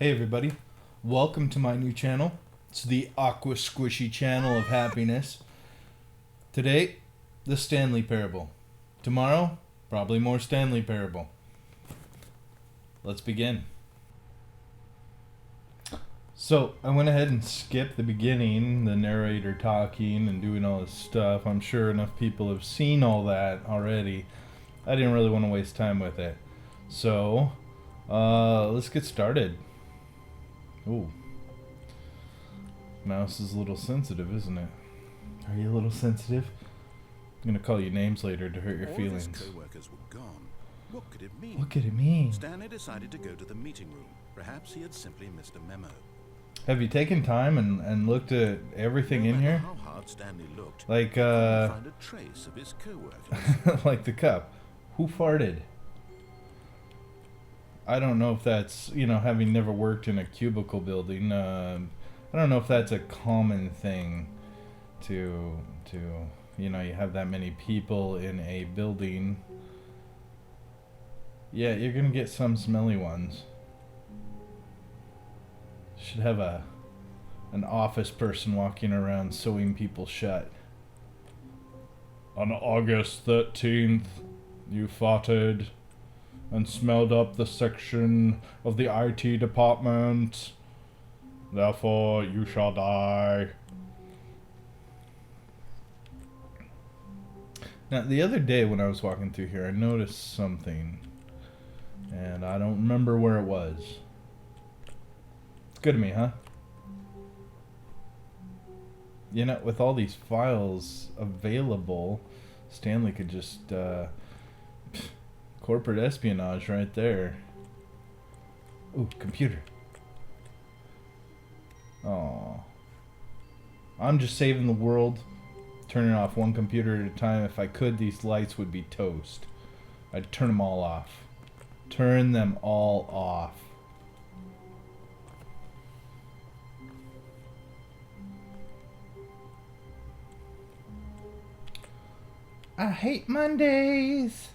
Hey everybody, welcome to my new channel. It's the Aqua Squishy channel of happiness. Today, the Stanley parable. Tomorrow, probably more Stanley parable. Let's begin. So, I went ahead and skipped the beginning, the narrator talking and doing all this stuff. I'm sure enough people have seen all that already. I didn't really want to waste time with it. So, let's get started. Ooh. Mouse is a little sensitive, isn't it? Are you a little sensitive? I'm gonna call you names later to hurt your feelings. All his co-workers were gone. What could it mean? What could it mean? Stanley decided to go to the meeting room. Perhaps he had simply missed a memo. Have you taken time and looked at everything in here? How hard Stanley looked, Like, he couldn't find a trace of his co-workers. like the cup. Who farted? I don't know if that's, having never worked in a cubicle building, I don't know if that's a common thing to you have that many people in a building. Yeah, you're gonna get some smelly ones. Should have an office person walking around sewing people shut. On August 13th, you farted and smelled up the section of the IT department. Therefore, you shall die. Now, the other day when I was walking through here, I noticed something. And I don't remember where it was. It's good to me, huh? With all these files available, Stanley could just, corporate espionage right there. Ooh, computer. Oh, I'm just saving the world, turning off one computer at a time. If I could, these lights would be toast. I'd turn them all off. Turn them all off. I hate Mondays.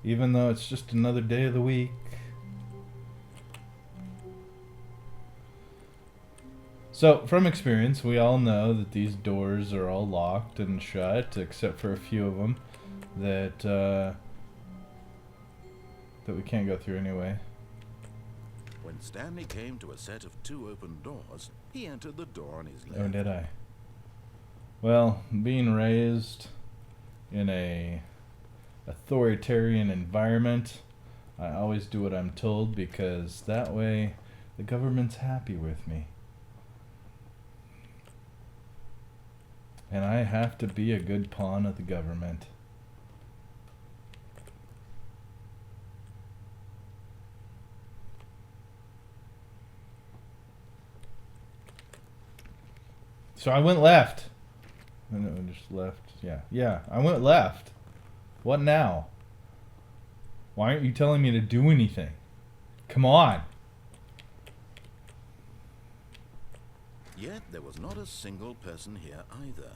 Even though it's just another day of the week. So, from experience, we all know that these doors are all locked and shut, except for a few of them that we can't go through anyway. When Stanley came to a set of 2 open doors, he entered the door on his left. Oh, did I? Well, being raised in a authoritarian environment, I always do what I'm told because that way the government's happy with me. And I have to be a good pawn of the government. So I went left. No, just left. Yeah, I went left. What now? Why aren't you telling me to do anything? Come on. Yet there was not a single person here either.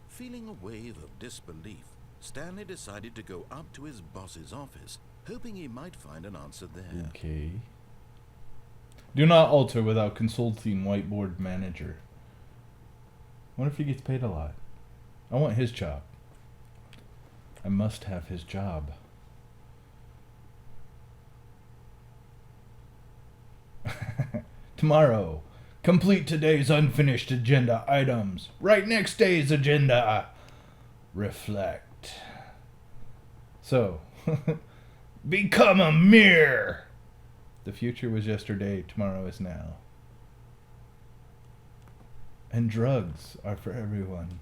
Feeling a wave of disbelief, Stanley decided to go up to his boss's office, hoping he might find an answer there. Okay. Do not alter without consulting whiteboard manager. What if he gets paid a lot? I want his job. I must have his job. Tomorrow, complete today's unfinished agenda items. Write next day's agenda. Reflect. So, become a mirror. The future was yesterday, tomorrow is now. And drugs are for everyone.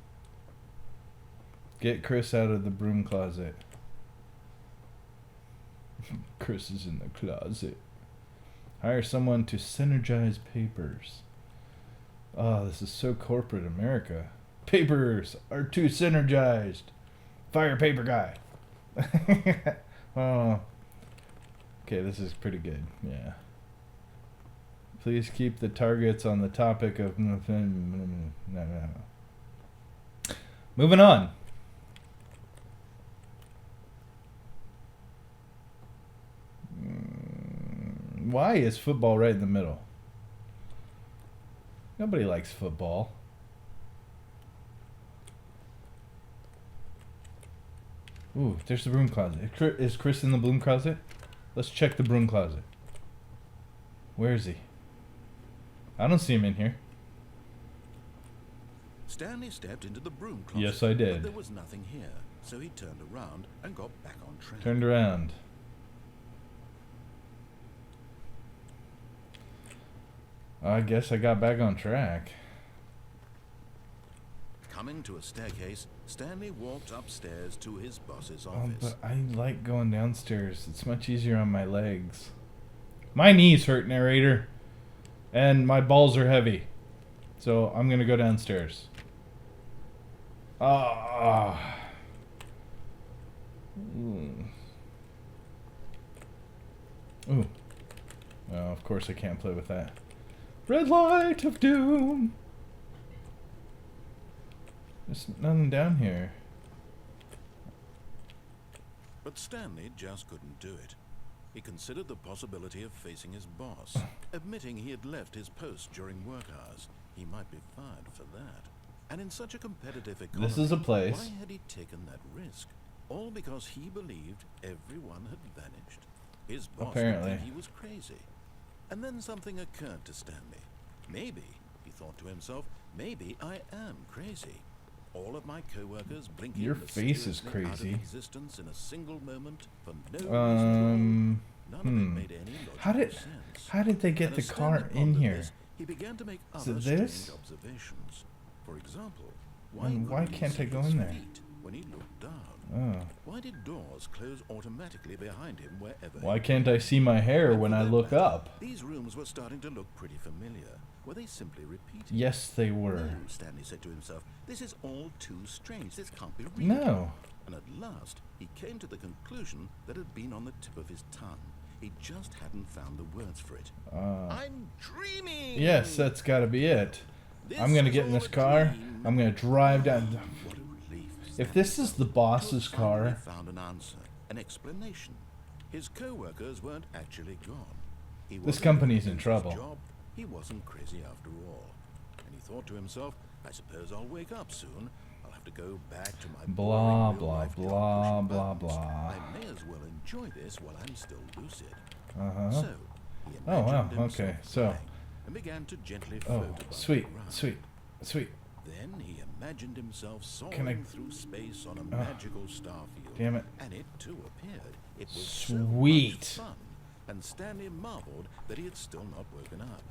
Get Chris out of the broom closet. Chris is in the closet. Hire someone to synergize papers. Oh, this is so corporate America. Papers are too synergized. Fire paper guy. Oh. Okay, this is pretty good. Yeah. Please keep the targets on the topic of... No. Moving on. Why is football right in the middle? Nobody likes football. Ooh, there's the broom closet. Is Chris in the broom closet? Let's check the broom closet. Where is he? I don't see him in here. Stanley stepped into the broom closet. Yes, I did. But there was nothing here, so he turned around and got back on track. Turned around. I guess I got back on track. Coming to a staircase, Stanley walked upstairs to his boss's Oh, office. but I like going downstairs. It's much easier on my legs. My knees hurt, narrator. And my balls are heavy. So I'm going to go downstairs. Ah. Ooh. Oh, of course I can't play with that. Red light of doom. There's nothing down here. But Stanley just couldn't do it. He considered the possibility of facing his boss, admitting he had left his post during work hours. He might be fired for that. And in such a competitive economy, This is a place. why had he taken that risk? All because he believed everyone had vanished. His boss would Apparently. think he was crazy. And then something occurred to Stanley. Maybe, he thought to himself, maybe I am crazy. All of my co-workers blinking Your face is mysteriously out of crazy. existence in a single moment for no reason at all. None of it made any logical sense. How did they get And the as car Stanley in pondered here? this, he began to make Is other it strange this? observations. For example, And why couldn't he can't I see go his in there? feet when he looked down? Oh. Why did doors close automatically behind him wherever Why he can't I see my hair And when for I that look matter, up? These rooms were starting to look pretty familiar. Were they simply repeated? Yes, they were. No, Stanley said to himself, this is all too strange. This can't be real. No. And at last, he came to the conclusion that had been on the tip of his tongue. He just hadn't found the words for it. I'm dreaming! Yes, that's gotta be it. This I'm gonna is get in all this a car. dream. I'm gonna drive down. What a relief. If this is the boss's Until finally car, found an answer, an explanation. His co-workers weren't actually gone. He This wasn't company's losing in his trouble. job. He wasn't crazy after all. And he thought to himself, I suppose I'll wake up soon. I'll have to go back to my Blah, boring blah, real-life job blah, pushing blah, buttons. blah. I may as well enjoy this while I'm still lucid. uh-huh. So, he Oh, wow, imagined himself okay, so- flying and began to gently float Oh, above sweet, the ground. sweet, sweet. Then he imagined himself soaring Can I- through space on a magical star field. Damn it. And it too appeared. It was Sweet. so much fun. And Stanley marveled that he had still not woken up.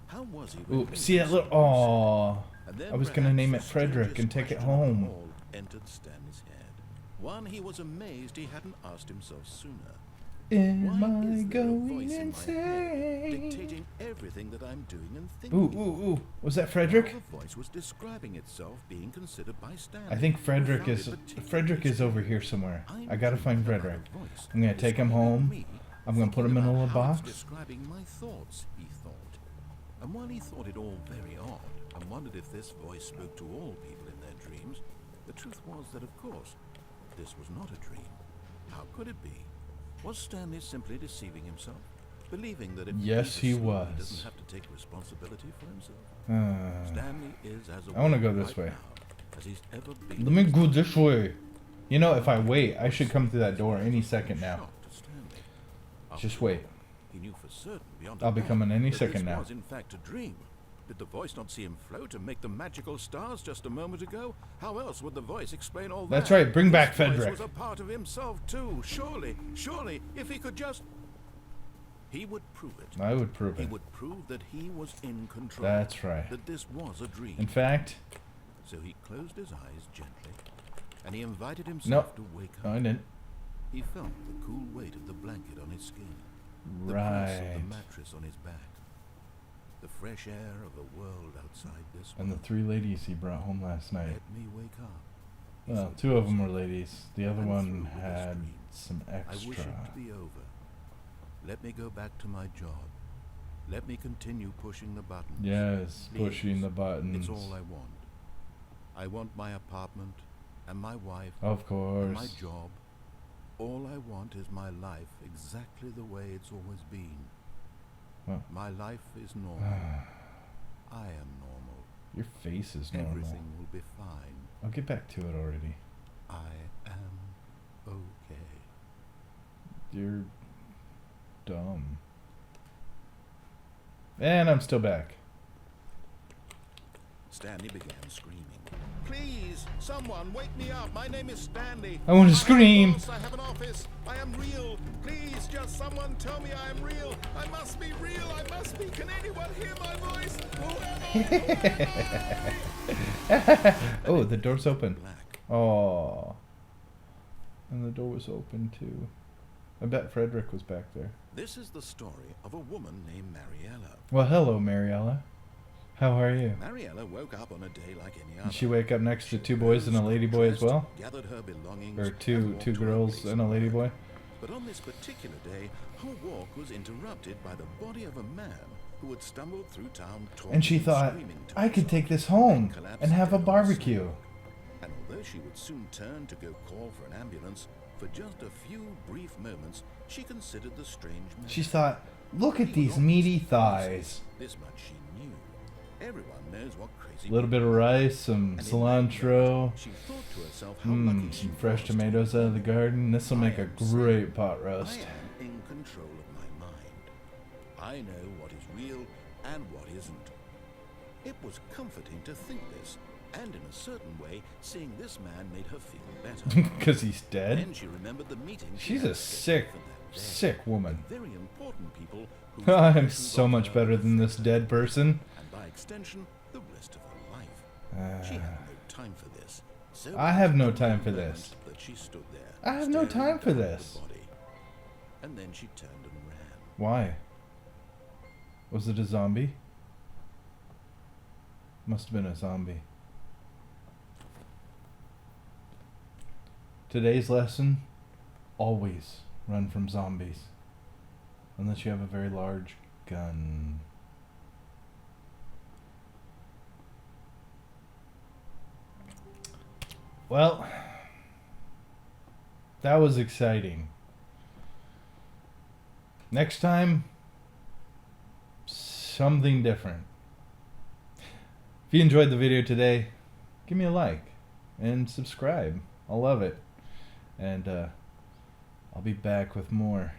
How was he? Ooh, when he see that was little... so Aw. and then I was gonna perhaps name the it Frederick strangest and take it question of them home. all entered Stanley's head. One he was amazed he hadn't asked himself sooner. Am Why I is there a going voice in my head insane? dictating everything that I'm doing and Ooh, thinking? ooh, ooh. Was that While Frederick? the voice was describing itself being considered by Stanley. I think who Frederick found is... it particularly Frederick is over strange. here somewhere. I'm I gotta find dreaming about Frederick. a voice I'm gonna take him describing home. me, I'm gonna put him in a thinking little about how it's box. describing my thoughts, he thought. And while he thought it all very odd and wondered if this voice spoke to all people in their dreams, the truth was that, of course, this was not a dream. How could it be? Was Stanley simply deceiving himself? Believing that if Yes, he he's asleep, was. he doesn't have to take responsibility for himself. Stanley is as I wanna awake go this right way. now as he's ever been. Let me go this way. You know, if I wait, I should come through that door any second now. Shocked to Stanley. Just After all, wait. He knew for certain beyond I'll a be doubt coming any that second this now. was in fact a dream. Did the voice not see him float and make the magical stars just a moment ago? How else would the voice explain all that? That's right, bring back This voice Frederick. was a part of himself too. Surely, if he could just... He would prove it. I would prove He it. would prove that he was in control. That's right. That this was a dream. In fact... So he closed his eyes gently, and he invited No. himself to wake up. No, I didn't. He felt the cool weight of the blanket on his skin, the press of Right. the mattress on his back, the fresh air of the world outside this And the world. 3 ladies he brought home last night. Let me wake up. he Well, thought 2 to of them were himself. ladies. The other And one through with his had dream. some I wish extra. it to be over. Let me go back to my job. Let me continue pushing the buttons. Yes, Please. pushing the buttons. It's all I want. I want my apartment and my wife Of and course. my job. All I want is my life exactly the way it's always been. Well. My life is normal. I am normal. Your face is normal. Everything will be fine. I'll get back to it already. I am okay. You're dumb. And I'm still back. Stanley began screaming. Please, someone, wake me up. My name is Stanley. I want to scream. I have an office. I am real. Please, just someone tell me I am real. I must be real. I must be. Can anyone hear my voice? Who am I? Oh, the door's open. Black. Oh. And the door was open too. I bet Frederick was back there. This is the story of a woman named Mariella. Well, hello, Mariella. How are you? Mariella woke up on a day like any other. Did she wake up next to two boys and a lady boy as well? Gathered her belongings, Or two walked to her girls place and a of lady work. boy? But on this particular day, her walk was interrupted by the body of a man who had stumbled through town talking And she thought, screaming to I could himself, take this then home collapsed and have a dead on the barbecue. sidewalk. And although she would soon turn to go call for an ambulance, for just a few brief moments, she considered the strange man. She thought, look at He these was not meaty crazy. thighs. This much she knew. Everyone knows what crazy A little bit of rice, some and in that cilantro, moment, she thought to herself how lucky she some fresh was tomatoes to out of the garden. This will I make a am safe. great pot I roast. am in control of my mind. I know what is real and what isn't. It was comforting to think this, and in a certain way, seeing this man made her feel better. Because he's dead? Then she remembered the meeting. she She's had a scheduled sick, for that day. sick woman. Very important people whose I'm impressions so of much her better than this affected dead her, person. and by extension, the rest of her life. She had no time for this. So I have no it was time a for moment this. That she stood there, I have no staring time for down at the this. body. And then she turned and ran. Why? Was it a zombie? Must have been a zombie. Today's lesson, always run from zombies. Unless you have a very large gun. Well, that was exciting. Next time, something different. If you enjoyed the video today, give me a like and subscribe. I'll love it. And I'll be back with more.